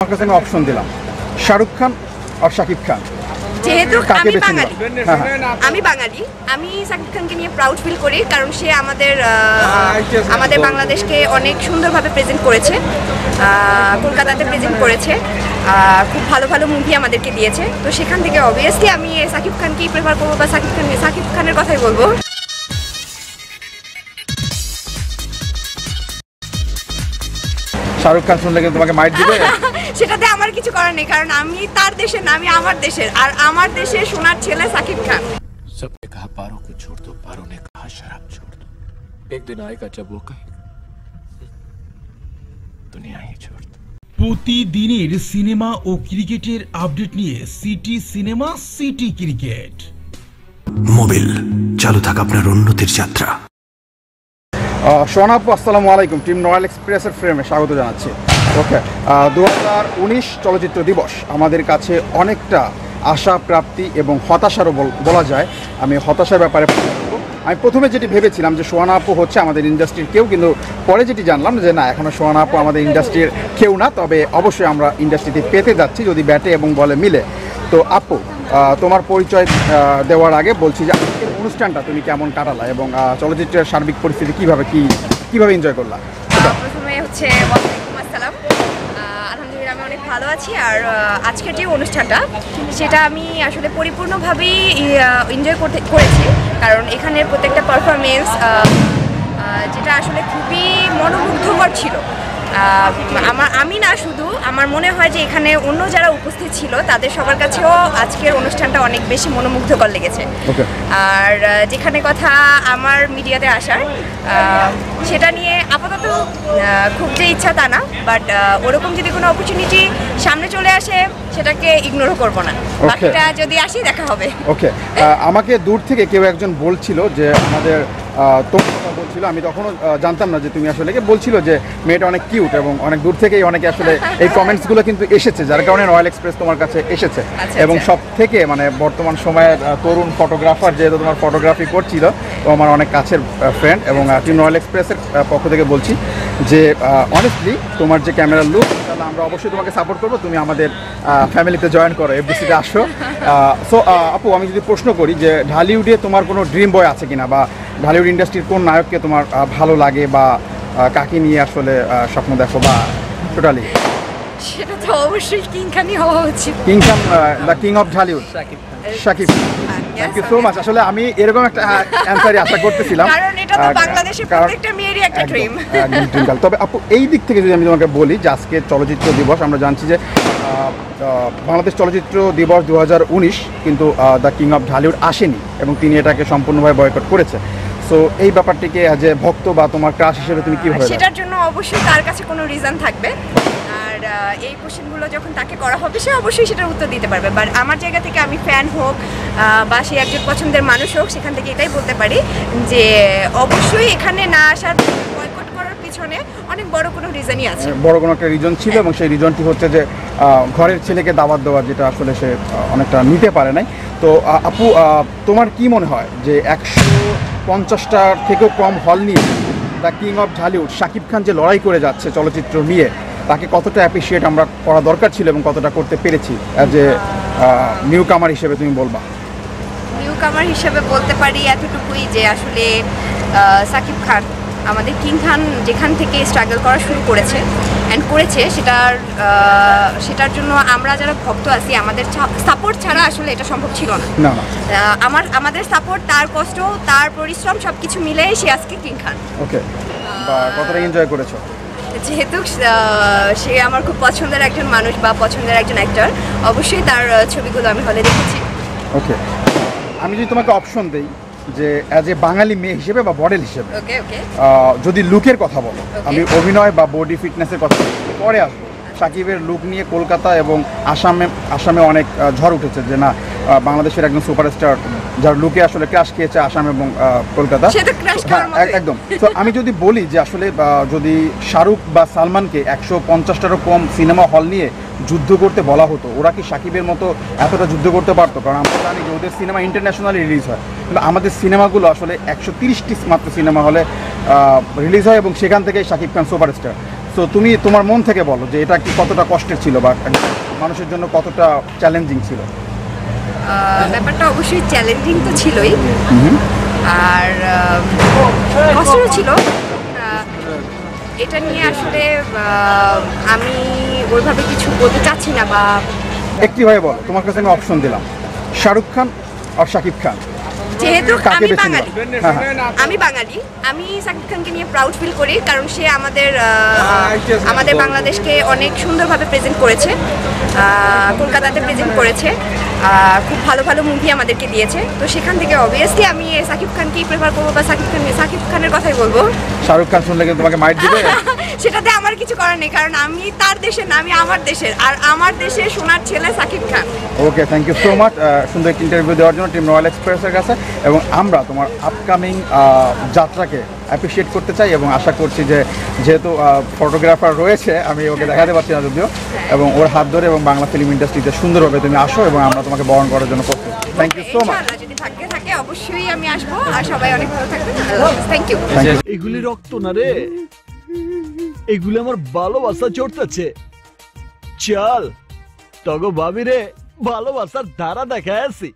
আপনাকে আমি অপশন দিলাম শাহরুখ খান আর শাকিব খান। যেহেতু আমি বাঙালি, আমি শাকিব খানকে নিয়ে প্রাউড ফিল করি, কারণ সে আমাদের বাংলাদেশকে অনেক সুন্দরভাবে প্রেজেন্ট করেছে, কলকাতাতে প্রেজেন্ট করেছে, খুব ভালো ভালো মুভি আমাদেরকে দিয়েছে। তো সেখান থেকে অবভিয়াসলি আমি শাকিব খানকেই প্রেফার করবো বা শাকিব খানের কথাই বলবো। শাহরুখ খান শুনলে কিন্তু তোমাকে মাইট দিবে। সেটাতে আমার কিছু করার নেই, কারণ আমি তার দেশের না, আমি আমার দেশের, আর আমার দেশের সোনার ছেলে শাকিব খান। सबने कहा पारों को छोड़ दो, पारों ने कहा शराब छोड़ दो। एक दिन आएगा जब वो कहे दुनिया ही छोड़ दो। প্রতিদিনের সিনেমা ও ক্রিকেটের আপডেট নিয়ে city cinema city cricket Mobil চালু থাক আপনার উন্নতির যাত্রা। সোহানা আপু, আসসালামু আলাইকুম। টিম রয়্যাল এক্সপ্রেসের ফ্রেমে স্বাগত জানাচ্ছি। ওকে, 2019 চলচ্চিত্র দিবস আমাদের কাছে অনেকটা আশা প্রাপ্তি এবং হতাশারও বলা যায়। আমি হতাশার ব্যাপারে আমি প্রথমে যেটি ভেবেছিলাম যে সোহানা আপু হচ্ছে আমাদের ইন্ডাস্ট্রির কেউ, কিন্তু পরে যেটি জানলাম যে না, এখনও সোহানা আপু আমাদের ইন্ডাস্ট্রির কেউ না, তবে অবশ্যই আমরা ইন্ডাস্ট্রিতে পেতে যাচ্ছি যদি ব্যাটে এবং বলে মিলে। তো আপু, তোমার পরিচয় দেওয়ার আগে বলছি যে আজকের অনুষ্ঠানটা তুমি কেমন কাটালা এবং চলচ্চিত্রের সার্বিক পরিস্থিতি কিভাবে এনজয় করলা? প্রথমে হচ্ছে ওয়ালাইকুম আসসালাম। আলহামদুলিল্লাহ আমি অনেক ভালো আছি। আর আজকের যে অনুষ্ঠানটা সেটা আমি আসলে পরিপূর্ণভাবেই এনজয় করেছি, কারণ এখানের প্রত্যেকটা পারফরমেন্স যেটা আসলে খুবই মনোমুগ্ধকর ছিল। আমি না, শুধু আমার মনে হয় যে এখানে অন্য যারা উপস্থিত ছিল তাদের সবার কাছেও আজকের অনুষ্ঠানটা অনেক বেশি মনোমুগ্ধকর লেগেছে। আর যেখানে কথা আমার মিডিয়াতে আসার, সেটা নিয়ে আপাতত খুব যে ইচ্ছা তা না, বাট ওরকম যদি কোনো অপরচুনিটি সামনে চলে আসে সেটাকে ইগনোরও করবো না। বাকিটা যদি আসি দেখা হবে। ওকে, আমাকে দূর থেকে কেউ একজন বলছিল যে আমাদের তোমার কথা বলছিল, আমি তখনও জানতাম না যে তুমি আসলে বলছিল যে মেয়েটা অনেক কিউট, এবং অনেক দূর থেকেই অনেকে আসলে এই কমেন্টসগুলো কিন্তু এসেছে, যার কারণে রয়্যাল এক্সপ্রেস তোমার কাছে এসেছে। এবং সব থেকে মানে বর্তমান সময়ের তরুণ ফটোগ্রাফার, যেহেতু তোমার ফটোগ্রাফি করছিল, তো আমার অনেক কাছের ফ্রেন্ড, এবং টিম রয়্যাল এক্সপ্রেসের পক্ষ থেকে বলছি যে অনেস্টলি তোমার যে ক্যামেরার লুক, তাহলে আমরা অবশ্যই তোমাকে সাপোর্ট করবো, তুমি আমাদের ফ্যামিলিতে জয়েন করো, এফডিসিতে আসো। সো আপু, আমি যদি প্রশ্ন করি যে ঢালিউডে তোমার কোনো ড্রিম বয় আছে কিনা, বা ঢালিউড ইন্ডাস্ট্রির কোন নায়ককে তোমার ভালো লাগে, বা কাকে নিয়ে আসলে স্বপ্ন দেখো, বা টোটালি? সেটা তো অবশ্যই কিং খানই হওয়া উচিত। King Khan, the king of Dhallywood, Shakib. Thank you so much. আসলে আমি এরকম একটা অ্যান্সারই আশা করতেছিলাম, কারণ এটা তো বাংলাদেশের প্রত্যেকটা মেয়েরই একটা ড্রিম। তবে আপু, এই দিক থেকে যদি আমি তোমাকে বলি যে আজকে চলচ্চিত্র দিবস, আমরা জানছি যে বাংলাদেশ চলচ্চিত্র দিবস 2019, কিন্তু দ্য কিং অফ ঢালিউড আসেনি এবং তিনি এটাকে সম্পূর্ণভাবে বয়কট করেছে। সো এই ব্যাপারটিকে যে ভক্ত বা তোমার ক্রাশ হিসেবে তুমি কীভাবে? সেটার জন্য অবশ্যই তার কাছে কোনো রিজন থাকবে, আর এই কোশ্চেনগুলো যখন তাকে করা হবে সে অবশ্যই সেটার উত্তর দিতে পারবে। বাট আমার জায়গা থেকে আমি ফ্যান হোক বা সে একজন পছন্দের মানুষ হোক, সেখান থেকে এটাই বলতে পারি যে অবশ্যই এখানে না আসার, বয়কট করার পিছনে অনেক বড় কোনো রিজনই আছে। বড় কোনো একটা রিজন ছিল, এবং সেই রিজনটি হচ্ছে যে ঘরের ছেলেকে দাওয়াত দেওয়া, যেটা আসলে সে অনেকটা নিতে পারে নাই। তো আপু, তোমার কি মনে হয় যে 150টার থেকেও কম হল নিয়ে the king of Dhallywood Shakib Khan যে লড়াই করে যাচ্ছে চলচ্চিত্র নিয়ে, তাকে কতটা অ্যাপ্রিসিয়েট আমরা করা দরকার ছিল এবং কতটা করতে পেরেছি অ্যাজ এ নিউ কামার হিসেবে তুমি বলবা? নিউ কামার হিসেবে বলতে পারি এতটুকুই যে আসলে শাকিব খান, আমাদের কিং খান যেখান থেকে স্ট্রাগল করা শুরু করেছে অ্যান্ড করেছে, সেটার জন্য আমরা যারা ভক্ত আছি, আমাদের সাপোর্ট ছাড়া আসলে এটা সম্ভব ছিল না। আমাদের সাপোর্ট, তার কষ্ট, তার পরিশ্রম সব কিছু মিলেই সে আজকে কিং খান। ওকে, কতটা এনজয় করেছো? যেহেতু সে আমার খুব পছন্দের একজন মানুষ বা পছন্দের একজন অ্যাক্টর, অবশ্যই তার ছবিগুলো আমি হলে দেখেছি। ওকে, আমি যদি তোমাকে অপশন দিই যে অ্যাজ এ বাঙালি মেয়ে হিসেবে বা মডেল হিসেবে, যদি লুকের কথা বলো, আমি অভিনয় বা বডি ফিটনেসের কথা পরে আসবো, শাকিবের লুক নিয়ে কলকাতা এবং আসামে অনেক ঝড় উঠেছে যে না, বাংলাদেশের একজন সুপারস্টার যার লুকে আসলে ক্রাশ খেয়েছে আসাম এবং কলকাতা। একদম। তো আমি যদি বলি যে আসলে যদি শাহরুখ বা সালমানকে 150টারও কম সিনেমা হল নিয়ে যুদ্ধ করতে বলা হতো, ওরা কি শাকিবের মতো এতটা যুদ্ধ করতে পারতো? কারণ আমরা জানি যে ওদের সিনেমা ইন্টারন্যাশনালি রিলিজ হয়, কিন্তু আমাদের সিনেমাগুলো আসলে 130টি মাত্র সিনেমা হলে রিলিজ হয়, এবং সেখান থেকেই শাকিব খান সুপারস্টার। তো তুমি তোমার মন থেকে বলো যে এটা কি কতটা কষ্টের ছিল বা মানুষের জন্য কতটা চ্যালেঞ্জিং ছিল? ব্যাপারটা অবশ্যই চ্যালেঞ্জিং তো ছিলই, আর কষ্টও ছিল। এটা নিয়ে আসলে আমি ওইভাবে কিছু বলতে চাচ্ছি না। বা একটিভাবে বলো, তোমার কাছে আমি অপশন দিলাম, শাহরুখ খান আর শাকিব খান, যেহেতু কাকে আমি বেছে বাঙালি, নিবা? হ্যাঁ। আমি বাঙালি, আমি শাকিব খানকে নিয়ে প্রাউড ফিল করি, কারণ সে আমাদের বাংলাদেশকে অনেক সুন্দরভাবে প্রেজেন্ট করেছে, কলকাতাতে প্রেজেন্ট করেছে, খুব ভালো ভালো মুভি আমাদেরকে দিয়েছে। তো সেখান থেকে অবভিয়াসলি আমি শাকিব খানকেই প্রেফার করবো, বা শাকিব খানের কথাই বলবো। শাহরুখ খান শুনলে কিন্তু তোমাকে মাইট দিবে। সেটাতে আমার কিছু করার নেই, কারণ আমি তার দেশের না, আমি আমার দেশের, আর আমার দেশের সোনার ছেলে শাকিব খান। ওকে, থ্যাংক ইউ সো মাচ সুন্দর একটি ইন্টারভিউ দেওয়ার জন্য টিম রয়্যাল এক্সপ্রেসের কাছে। এবং আমরা তোমার আপকামিং যাত্রাকে অ্যাপ্রিসিয়েট করতে চাই এবং আশা করছি যে যেহেতু ফটোগ্রাফার রয়েছে, আমি ওকে দেখাতে পারছি না যদিও, এবং ওর হাত ধরে এবং বাংলা ফিল্ম ইন্ডাস্ট্রিতে সুন্দরভাবে তুমি আসো এবং আমরা তোমাকে বরণ করার জন্য প্রস্তুত। Thank you so much. ইনশাআল্লাহ, যদি ভাগ্যে থাকে অবশ্যই আমি আসবো, আর সবাই অনেক ভালো থাকবেন। Thank you. এগুলি রক্ত না রে, এগুলি আমার ভালোবাসা চড়তেছে। চল তগো ভাবি রে, ভালোবাসার ধারা দেখায় আছি।